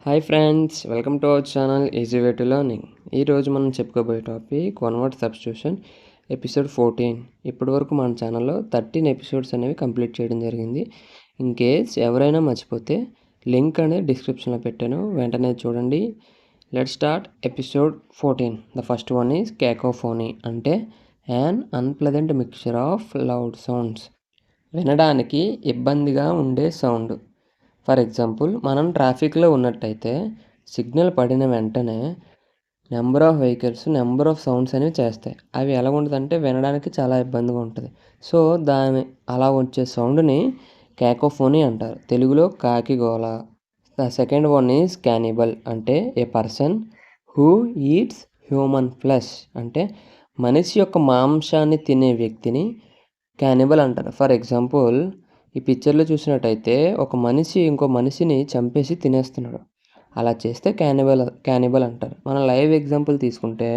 Hi friends, welcome to our channel easy way to learning. ఈరోజు మనం చెప్పుకోబోయే topic convert substitution episode 14. ఇప్పటి వరకు మన ఛానల్లో 13 ఎపిసోడ్స్ అనేవి కంప్లీట్ చేయడం జరిగింది. ఇన్ కేస్ ఎవరైనా మర్చిపోతే లింక్ అనేది డిస్క్రిప్షన్లో పెట్టాను, వెంటనే చూడండి. Let start episode 14. The first one is cacophony, అంటే an unpleasant mixture of loud sounds, వినడానికి ఇబ్బందిగా ఉండే సౌండ్. ఫర్ ఎగ్జాంపుల్, మనం ట్రాఫిక్లో ఉన్నట్టయితే సిగ్నల్ పడిన వెంటనే number of vehicles, number of sounds అనేవి చేస్తాయి. అవి ఎలా ఉంటుందంటే వినడానికి చాలా ఇబ్బందిగా ఉంటుంది. సో అలా వచ్చే సౌండ్ని కేకోఫోనీ అంటారు, తెలుగులో కాకి గోల. The second one is cannibal, అంటే a person who eats human flesh, అంటే మనిషి యొక్క మాంసాన్ని తినే వ్యక్తిని క్యానిబల్ అంటారు. ఫర్ ఎగ్జాంపుల్, ఈ పిక్చర్లో చూసినట్టయితే ఒక మనిషి ఇంకో మనిషిని చంపేసి తినేస్తున్నాడు. అలా చేస్తే క్యానిబల్ అంటారు. మన లైవ్ ఎగ్జాంపుల్ తీసుకుంటే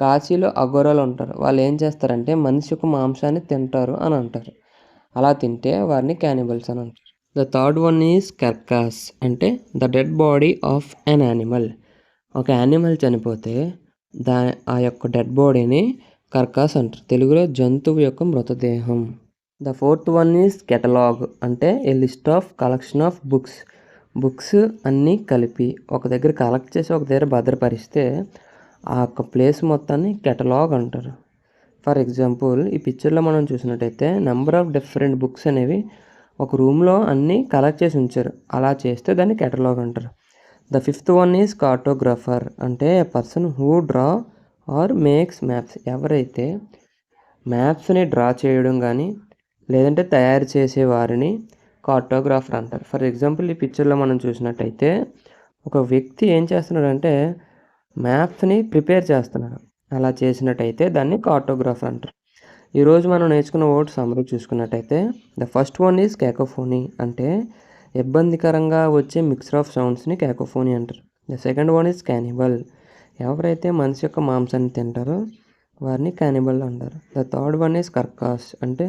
కాశీలో అఘోరాలు ఉంటారు. వాళ్ళు ఏం చేస్తారంటే మనిషి యొక్క మాంసాన్ని తింటారు అని అంటారు. అలా తింటే వారిని క్యానిబల్స్ అని అంటారు. ద థర్డ్ వన్ ఈజ్ కర్కాస్, అంటే the dead body of an animal. ఒక యానిమల్ చనిపోతే ఆ యొక్క డెడ్ బాడీని కర్కాస్ అంటారు, తెలుగులో జంతువు యొక్క మృతదేహం. The fourth one is catalogue, అంటే a list of collection of books అన్నీ కలిపి ఒక దగ్గర కలెక్ట్ చేసి ఒక దగ్గర భద్రపరిస్తే ఆ యొక్క ప్లేస్ మొత్తాన్ని కెటలాగ్ అంటారు. ఫర్ ఎగ్జాంపుల్, ఈ పిక్చర్లో మనం చూసినట్టయితే నెంబర్ ఆఫ్ డిఫరెంట్ బుక్స్ అనేవి ఒక రూమ్లో అన్నీ కలెక్ట్ చేసి ఉంచారు. అలా చేస్తే దాన్ని కెటలాగ్ అంటారు. The fifth one is cartographer, అంటే a person who draw or makes maps, ఎవరైతే మ్యాప్స్ని డ్రా చేయడం కానీ లేదంటే తయారు చేసే వారిని కార్టోగ్రాఫర్ అంటారు. ఫర్ ఎగ్జాంపుల్, ఈ పిక్చర్లో మనం చూసినట్టయితే ఒక వ్యక్తి ఏం చేస్తున్నాడంటే మ్యాప్స్ని ప్రిపేర్ చేస్తున్నాడు. అలా చేసినట్టయితే దాన్ని కార్టోగ్రాఫర్ అంటారు. ఈరోజు మనం నేర్చుకున్న వర్డ్స్ సమ్మరీ చూసుకున్నట్టయితే the first one is cacophony, అంటే ఇబ్బందికరంగా వచ్చే మిక్సర్ ఆఫ్ సౌండ్స్ని కేకోఫోనీ అంటారు. The second one is cannibal, ఎవరైతే మనిషి యొక్క మాంసాన్ని తింటారో వారిని క్యానిబల్ అంటారు. ద థర్డ్ వన్ ఈజ్ కర్కాస్, అంటే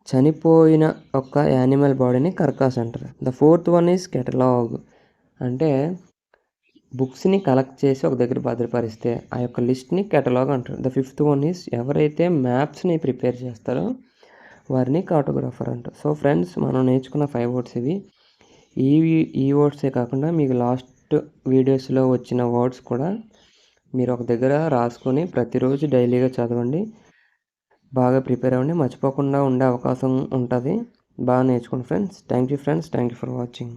చనిపోయిన ఒక యానిమల్ బాడీని కర్కాస్ అంటారు. The fourth one is catalogue, అంటే బుక్స్ని కలెక్ట్ చేసి ఒక దగ్గర భద్రపరిస్తే ఆ యొక్క లిస్ట్ని కెటలాగ్ అంటారు. ద ఫిఫ్త్ వన్ ఈజ్ ఎవరైతే మ్యాప్స్ని ప్రిపేర్ చేస్తారో వారిని కార్టోగ్రాఫర్ అంటారు. సో ఫ్రెండ్స్, మనం నేర్చుకున్న 5 వర్డ్స్ ఇవి. ఈ వర్డ్సే కాకుండా మీకు లాస్ట్ వీడియోస్లో వచ్చిన వర్డ్స్ కూడా మీరు ఒక దగ్గర రాసుకొని ప్రతిరోజు డైలీగా చదవండి. బాగా ప్రిపేర్ అవ్వండి, మర్చిపోకుండా ఉండే అవకాశం ఉంటుంది. బాగా నేర్చుకోండి friends. Thank you friends, thank you for watching.